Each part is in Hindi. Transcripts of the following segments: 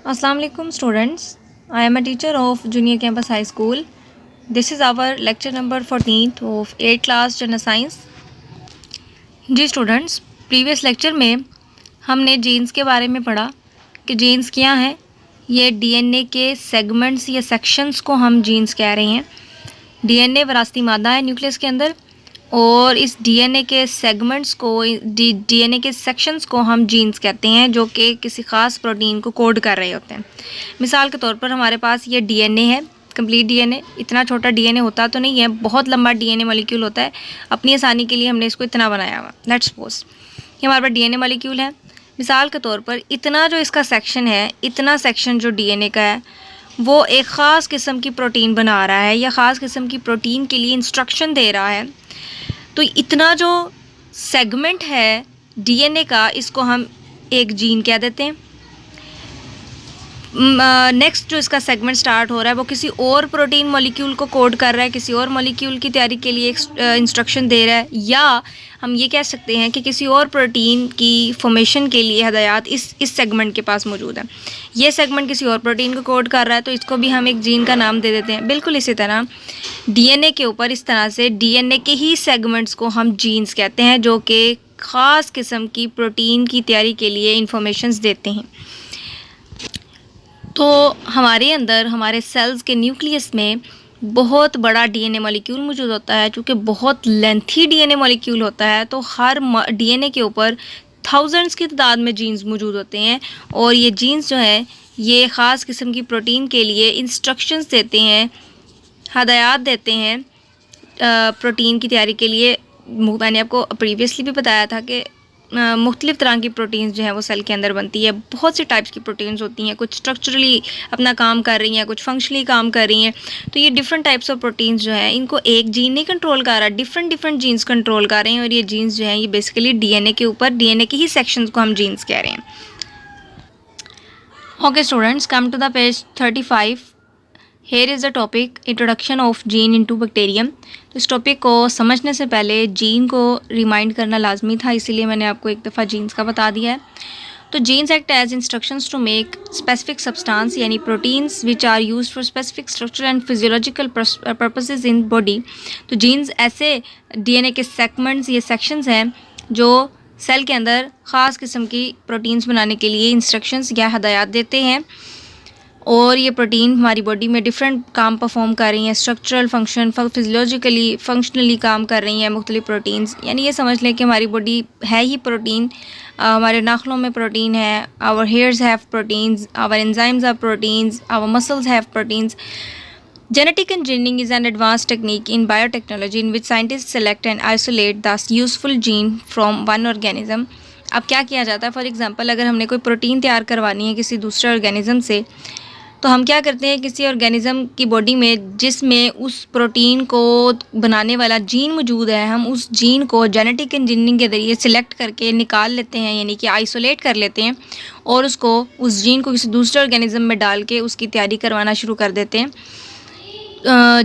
Assalamu alaikum students. I am a teacher of Junior Campus High School. This is our lecture number 14th of 8th class General Science. Ji students, previous lecture में हमने जीन्स के बारे में पढ़ा कि जीन्स क्या हैं। ये डीएनए के सेगमेंट्स या सेक्शंस को हम जीन्स कह रहे हैं। डीएनए विरासती मादा है न्यूक्लियस के अंदर, और इस डीएनए के सेगमेंट्स को डीएनए के सेक्शंस को हम जीन्स कहते हैं, जो कि किसी ख़ास प्रोटीन को कोड कर रहे होते हैं। मिसाल के तौर पर हमारे पास ये डीएनए है, कंप्लीट डीएनए। इतना छोटा डीएनए होता तो नहीं है, बहुत लंबा डीएनए मॉलिक्यूल होता है। अपनी आसानी के लिए हमने इसको इतना बनाया हुआ। लेट्स सपोज ये हमारे पास डीएनए मॉलिक्यूल है। मिसाल के तौर पर इतना जो इसका सेक्शन है, इतना सेक्शन जो डीएनए का है, वो एक ख़ास किस्म की प्रोटीन बना रहा है या ख़ास किस्म की प्रोटीन के लिए इंस्ट्रक्शन दे रहा है। तो इतना जो सेगमेंट है डीएनए का, इसको हम एक जीन कह देते हैं। नेक्स्ट जो इसका सेगमेंट स्टार्ट हो रहा है वो किसी और प्रोटीन मॉलिक्यूल को कोड कर रहा है, किसी और मॉलिक्यूल की तैयारी के लिए एक इंस्ट्रक्शन दे रहा है, या हम ये कह सकते हैं कि किसी और प्रोटीन की फॉर्मेशन के लिए हदायत इस सेगमेंट के पास मौजूद है। ये सेगमेंट किसी और प्रोटीन को कोड कर रहा है, तो इसको भी हम एक जीन का नाम दे देते हैं। बिल्कुल इसी तरह डीएनए के ऊपर इस तरह से डीएनए के ही सेगमेंट्स को हम जीन्स कहते हैं, जो कि ख़ास किस्म की प्रोटीन की तैयारी के लिए इंफॉर्मेशंस देते हैं। तो हमारे अंदर, हमारे सेल्स के न्यूक्लियस में बहुत बड़ा डीएनए मॉलिक्यूल मौजूद होता है। चूँकि बहुत लेंथी डीएनए मॉलिक्यूल होता है, तो हर डीएनए के ऊपर थाउजेंड्स की तादाद में जीन्स मौजूद होते हैं, और ये जीन्स जो हैं ये ख़ास किस्म की प्रोटीन के लिए इंस्ट्रक्शंस देते हैं, हदायत देते हैं प्रोटीन की तैयारी के लिए। मैंने आपको प्रीवियसली भी बताया था कि मुख्तलिफ़ तरह की प्रोटीन्स जो हैं वो सेल के अंदर बनती है। बहुत सी टाइप्स की प्रोटीन्स होती हैं, कुछ स्ट्रक्चरली अपना काम कर रही हैं, कुछ फंक्शनली काम कर रही हैं। तो ये डिफरेंट टाइप्स ऑफ प्रोटीन्स जो हैं, इनको एक जीन नहीं कंट्रोल कर रहा, डिफरेंट जीन्स कंट्रोल कर रहे हैं। और ये जीन्स जो हैं ये बेसिकली डीएनए के ऊपर, डीएनए के ही सेक्शंस को हम जीन्स कह रहे हैं। Okay students, come to the page 35। Here is the topic introduction of gene into bacterium. तो इस टॉपिक को समझने से पहले जीन को रिमाइंड करना लाजमी था, इसीलिए मैंने आपको एक दफ़ा जीन्स का बता दिया है। तो genes act as instructions to make specific substance, यानी proteins which are used for specific structure and physiological purposes in body. तो जीन्स ऐसे डीएनए के सेगमेंट्स या सेक्शंस हैं जो सेल के अंदर ख़ास किस्म की प्रोटीन्स बनाने के लिए इंस्ट्रक्शंस या हदायत देते हैं, और ये प्रोटीन हमारी बॉडी में डिफरेंट काम परफॉर्म कर रही हैं, स्ट्रक्चरल फंक्शन, फिजियोलॉजिकली, फंक्शनली काम कर रही हैं मुख्तलिफ प्रोटीन्स। यानी ये समझ लें कि हमारी बॉडी है ही प्रोटीन। हमारे नाखूनों में प्रोटीन है, our hairs have proteins, our enzymes are proteins, our muscles have proteins. Genetic engineering is an advanced technique in biotechnology in which scientists select and isolate the useful gene from one organism. अब क्या किया जाता है, फॉर एग्जांपल अगर हमने कोई प्रोटीन तैयार करवानी है किसी दूसरे ऑर्गेनिज्म से, तो हम क्या करते हैं, किसी ऑर्गेनिज्म की बॉडी में जिसमें उस प्रोटीन को बनाने वाला जीन मौजूद है, हम उस जीन को जेनेटिक इंजीनियरिंग के ज़रिए सिलेक्ट करके निकाल लेते हैं, यानी कि आइसोलेट कर लेते हैं, और उसको, उस जीन को किसी दूसरे ऑर्गेनिज्म में डाल के उसकी तैयारी करवाना शुरू कर देते हैं,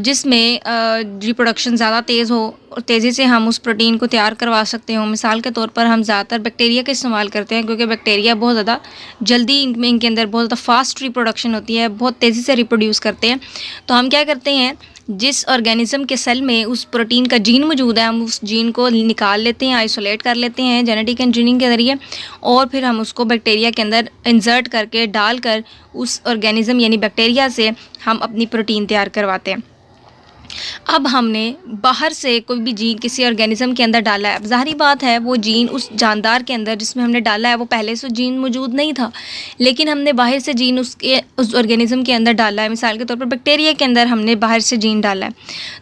जिसमें रिप्रोडक्शन ज़्यादा तेज़ हो और तेज़ी से हम उस प्रोटीन को तैयार करवा सकते हो। मिसाल के तौर पर हम ज़्यादातर बैक्टीरिया का इस्तेमाल करते हैं, क्योंकि बैक्टीरिया बहुत ज़्यादा जल्दी इनके अंदर बहुत ज़्यादा फास्ट रिप्रोडक्शन होती है, बहुत तेज़ी से रिप्रोड्यूस करते हैं। तो हम क्या करते हैं, जिस ऑर्गेनिज्म के सेल में उस प्रोटीन का जीन मौजूद है, हम उस जीन को निकाल लेते हैं, आइसोलेट कर लेते हैं जेनेटिक इंजीनियरिंग के ज़रिए, और फिर हम उसको बैक्टीरिया के अंदर इंसर्ट करके डालकर उस ऑर्गेनिज्म यानी बैक्टीरिया से हम अपनी प्रोटीन तैयार करवाते हैं। अब हमने बाहर से कोई भी जीन किसी ऑर्गेनिज्म के अंदर डाला है, अब ज़ाहिरी बात है वो जीन उस जानदार के अंदर जिसमें हमने डाला है वो पहले से जीन मौजूद नहीं था, लेकिन हमने बाहर से जीन उस ऑर्गेनिज्म के अंदर डाला है। मिसाल के तौर पर बैक्टीरिया के अंदर हमने बाहर से जीन डाला है,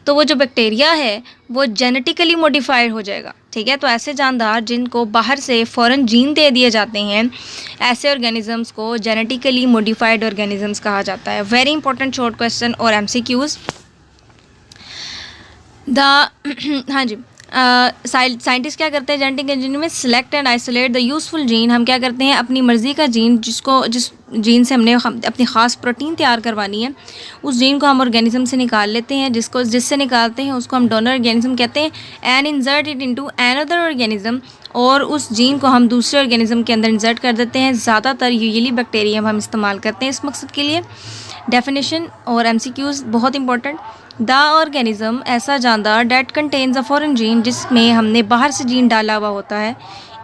तो वो जो बैक्टीरिया है वो जेनेटिकली मॉडिफाइड हो जाएगा। ठीक है, तो ऐसे जानदार जिनको बाहर से फ़ौरन जीन दे दिए जाते हैं, ऐसे ऑर्गेनिजम्स को जेनेटिकली मॉडिफाइड ऑर्गेनिजम्स कहा जाता है। वेरी इंपॉर्टेंट शॉर्ट क्वेश्चन और MCQs। हाँ जी, साइंटिस्ट क्या करते हैं जेनेटिक इंजीनियरिंग में, select and isolate the useful gene. हम क्या करते हैं, अपनी मर्ज़ी का जीन, जिस जीन से हमने अपनी ख़ास प्रोटीन तैयार करवानी है, उस जीन को हम ऑर्गेनिज्म से निकाल लेते हैं, जिससे निकालते हैं उसको हम डोनर ऑर्गेनिज्म कहते हैं, and insert it into another organism, और उस जीन को हम दूसरे ऑर्गेनिज्म के अंदर इंसर्ट कर देते हैं। ज़्यादातर यूजुअली बैक्टीरियम हम इस्तेमाल करते हैं इस मकसद के लिए। डेफिनेशन और MCQs बहुत इंपॉर्टेंट। द ऑर्गेनिज्म ऐसा जानदार that contains a foreign gene, जिसमें हमने बाहर से जीन डाला हुआ होता है,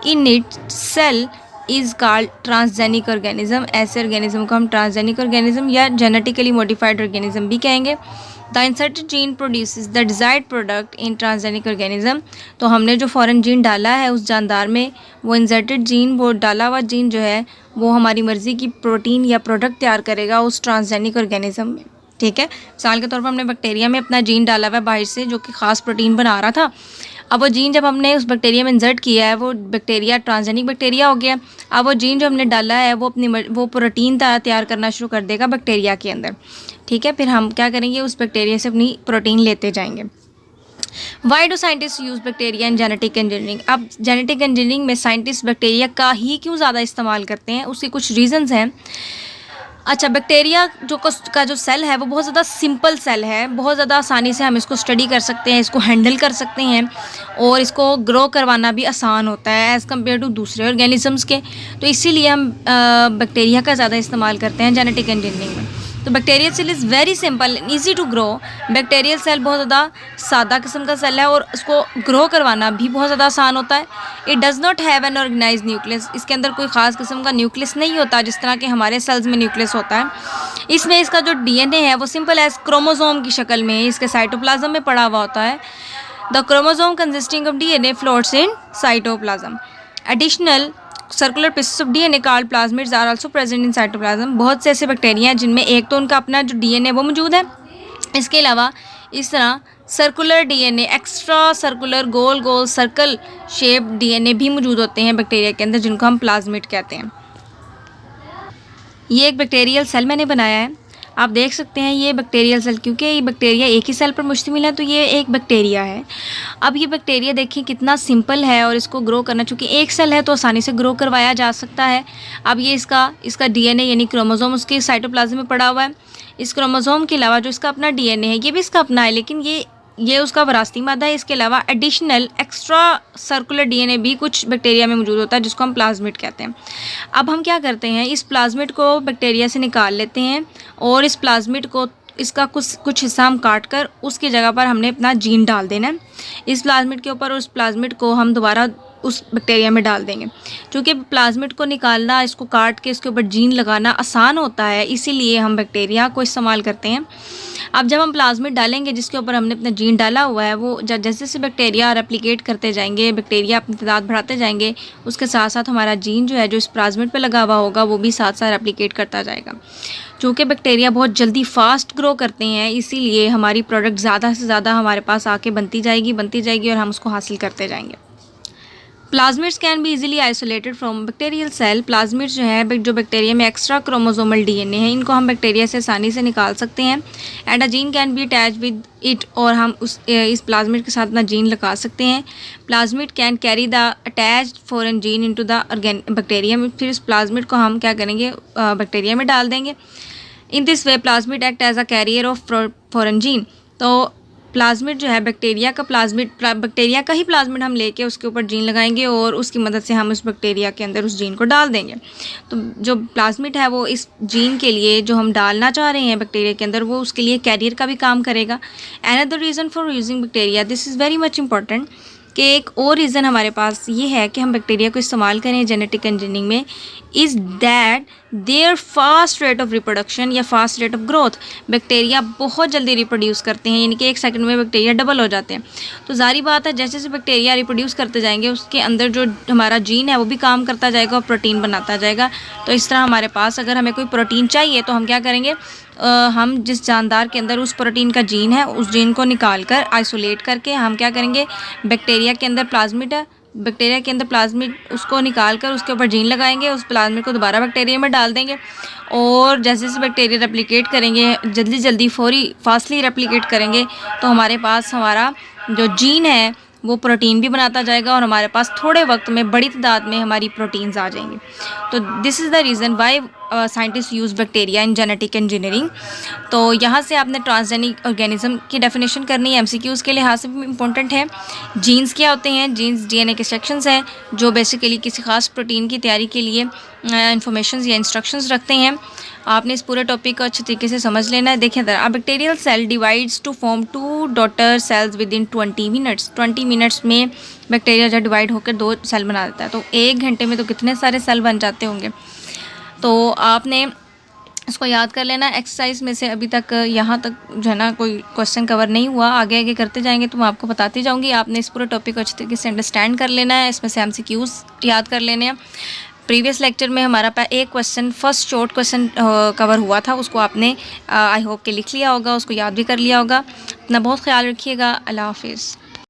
in it cell is called transgenic organism. ऐसे ऑर्गेनिज्म को हम ट्रांसजेनिक ऑर्गेनिज्म या जेनेटिकली मॉडिफाइड ऑर्गेनिज्म भी कहेंगे। The inserted gene produces the desired product in transgenic organism. तो हमने जो फॉरेन जीन डाला है उस जानदार में, वो इंसर्टेड जीन, वो डाला हुआ जीन जो है वो हमारी मर्ज़ी की प्रोटीन या प्रोडक्ट तैयार करेगा उस ट्रांसजेनिक ऑर्गेनिज्म में। ठीक है, मिसाल के तौर पर हमने बैक्टीरिया में अपना जीन डाला हुआ है बाहर से जो कि ख़ास प्रोटीन बना रहा था। अब वो जीन जब हमने उस बैक्टीरिया में इंसर्ट किया है, वो बैक्टीरिया ट्रांसजेनिक बैक्टीरिया हो गया। अब वो जीन जो हमने डाला है वो वो प्रोटीन तैयार करना शुरू कर देगा बैक्टीरिया के अंदर। ठीक है, फिर हम क्या करेंगे, उस बैक्टीरिया से अपनी प्रोटीन लेते जाएंगे। Why do scientist use bacteria in genetic engineering. अब जेनेटिक इंजीनियरिंग में साइंटिस्ट बैक्टीरिया का ही क्यों ज़्यादा इस्तेमाल करते हैं, उसके कुछ रीज़न्स हैं। अच्छा, बैक्टीरिया का जो सेल है वो बहुत ज़्यादा सिंपल सेल है, बहुत ज़्यादा आसानी से हम इसको स्टडी कर सकते हैं, इसको हैंडल कर सकते हैं और इसको ग्रो करवाना भी आसान होता है एज़ कम्पेयर टू दूसरे ऑर्गेनिजम्स के। तो इसीलिए हम बैक्टीरिया का ज़्यादा इस्तेमाल करते हैं जेनेटिक इंजीनियरिंग में। तो bacterial cell is very simple and easy to grow. Bacterial cell बहुत ज़्यादा सादा किस्म का सेल है और उसको ग्रो करवाना भी बहुत ज़्यादा आसान होता है। It does not have an organise nucleus. इसके अंदर कोई ख़ास किस्म का न्यूक्लियस नहीं होता जिस तरह के हमारे सेल्स में न्यूक्लियस होता है। इसमें इसका जो DNA है वो सिंपल एज क्रोमोसोम की शक्ल में इसके साइटोप्लाज्म में पड़ा हुआ होता है। The chromosome consisting of DNA floats in cytoplasm. Additional circular pieces of DNA called plasmids are also present in cytoplasm. बहुत से ऐसे बैक्टीरिया हैं जिनमें एक तो उनका अपना जो DNA वो मौजूद है, इसके अलावा इस तरह सर्कुलर DNA, एक्स्ट्रा सर्कुलर गोल गोल सर्कल शेप DNA भी मौजूद होते हैं बैक्टीरिया के अंदर, जिनको हम प्लाज्मिड कहते हैं। ये एक बैक्टीरियल सेल मैंने बनाया है, आप देख सकते हैं ये बैक्टीरियल सेल, क्योंकि ये बैक्टीरिया एक ही सेल पर मुश्तमिल है तो ये एक बैक्टीरिया है। अब ये बैक्टीरिया देखिए कितना सिंपल है और इसको ग्रो करना, चूँकि एक सेल है तो आसानी से ग्रो करवाया जा सकता है। अब ये इसका DNA यानी क्रोमोसोम उसके साइटोप्लाज्म में पड़ा हुआ है। इस क्रोमोसोम के अलावा जो इसका अपना DNA है ये भी इसका अपना है, लेकिन ये उसका विरासती मादा है। इसके अलावा एडिशनल एक्स्ट्रा सर्कुलर DNA भी कुछ बैक्टीरिया में मौजूद होता है जिसको हम प्लाज्मिड कहते हैं। अब हम क्या करते हैं, इस प्लाज्मिड को बैक्टीरिया से निकाल लेते हैं और इस प्लाज्मिड को इसका कुछ हिस्सा हम काट कर उसकी जगह पर हमने अपना जीन डाल देना है इस प्लाज्मिड के ऊपर। उस प्लाज्मिड को हम दोबारा उस बैक्टीरिया में डाल देंगे। क्योंकि प्लाज्मिड को निकालना, इसको काट के इसके ऊपर जीन लगाना आसान होता है, इसीलिए हम बैक्टीरिया को इस्तेमाल करते हैं। अब जब हम प्लाज्मिड डालेंगे जिसके ऊपर हमने अपना जीन डाला हुआ है, वो जैसे जैसे बैक्टीरिया रेप्लिकेट करते जाएंगे, बैक्टीरिया अपनी तादाद बढ़ाते जाएंगे, उसके साथ साथ हमारा जीन जो है जो इस प्लाज्मिड पे लगा हुआ होगा वो भी साथ साथ रेप्लिकेट करता जाएगा। चूँकि बैक्टीरिया बहुत जल्दी फास्ट ग्रो करते हैं, इसीलिए हमारी प्रोडक्ट ज़्यादा से ज़्यादा हमारे पास आके बनती जाएगी और हम उसको हासिल करते जाएंगे। Plasmids can be easily isolated from bacterial cell. Plasmids जो है जो बैक्टीरिया में एक्स्ट्रा क्रोमोसोमल DNA है, इनको हम बैक्टीरिया से आसानी से निकाल सकते हैं। And a gene can be attach with it, और हम इस प्लाज्मिड के साथ अपना जीन लगा सकते हैं। Plasmid can carry the attached foreign gene into the bacteria. फिर इस प्लाज्मिड को हम क्या करेंगे, बैक्टीरिया में डाल देंगे। In this way plasmid act as a carrier of foreign gene. तो प्लाज्मिड जो है बैक्टीरिया का ही प्लाज्मिड हम लेके उसके ऊपर जीन लगाएंगे और उसकी मदद से हम उस बैक्टीरिया के अंदर उस जीन को डाल देंगे। तो जो प्लाज्मिड है वो इस जीन के लिए जो हम डालना चाह रहे हैं बैक्टीरिया के अंदर, वो उसके लिए कैरियर का भी काम करेगा। Another reason for using bacteria, this is very much important, कि एक और रीज़न हमारे पास ये है कि हम बैक्टीरिया को इस्तेमाल करें जेनेटिक इंजीनियरिंग में, is that their fast rate of reproduction या fast rate of growth. Bacteria बहुत जल्दी रिप्रोड्यूस करते हैं, यानी कि 1 सेकंड में बैक्टीरिया डबल हो जाते हैं। तो जारी बात है जैसे जैसे बैक्टीरिया रिप्रोड्यूस करते जाएंगे उसके अंदर जो हमारा जीन है वो भी काम करता जाएगा और प्रोटीन बनाता जाएगा। तो इस तरह हमारे पास अगर हमें कोई प्रोटीन चाहिए तो हम क्या करेंगे, हम जिस जानदार के अंदर उस प्रोटीन का जीन है उस जीन को निकाल कर आइसोलेट करके हम क्या करेंगे, बैक्टीरिया के अंदर प्लाज्मिड है, बैक्टीरिया के अंदर प्लाज्मिड उसको निकाल कर उसके ऊपर जीन लगाएंगे, उस प्लाज्मिड को दोबारा बैक्टीरिया में डाल देंगे और जैसे जैसे बैक्टीरिया रेप्लिकेट करेंगे, जल्दी फास्टली रेप्लिकेट करेंगे, तो हमारे पास हमारा जो जीन है वो प्रोटीन भी बनाता जाएगा और हमारे पास थोड़े वक्त में बड़ी तादाद में हमारी प्रोटीन्स आ जाएंगी। तो this is the reason why scientist use bacteria in genetic engineering. तो यहाँ से आपने ट्रांसजेनिक ऑर्गेनिज्म की डेफिनेशन करनी है, एमसीक्यूज़ के लिहाज से भी इम्पोर्टेंट है। जीन्स क्या होते हैं? जीन्स डीएनए के सेक्शंस हैं जो बेसिकली किसी खास प्रोटीन की तैयारी के लिए इंफॉर्मेशन या इंस्ट्रक्शंस रखते हैं। आपने इस पूरे टॉपिक को अच्छे तरीके से समझ लेना है। देखिए a bacterial cell divides to form 2 daughter cells within 20 minutes. 20 minutes में बैक्टीरिया जब डिवाइड होकर 2 सेल बना देता है, तो 1 घंटे में तो कितने सारे सेल बन जाते होंगे। तो आपने इसको याद कर लेना। एक्सरसाइज में से अभी तक यहाँ तक जो है ना कोई क्वेश्चन कवर नहीं हुआ, आगे आगे करते जाएंगे तो मैं आपको बताती जाऊँगी। आपने इस पूरे टॉपिक को अच्छे तरीके से अंडरस्टैंड कर लेना है। इसमें से एमसीक्यूज़ याद कर लेने हैं। प्रीवियस लेक्चर में हमारा एक question, first short question cover हुआ था, उसको आपने आई होप के लिख लिया होगा, उसको याद भी कर लिया होगा। अपना बहुत ख्याल रखिएगा। अल्लाह हाफिज़।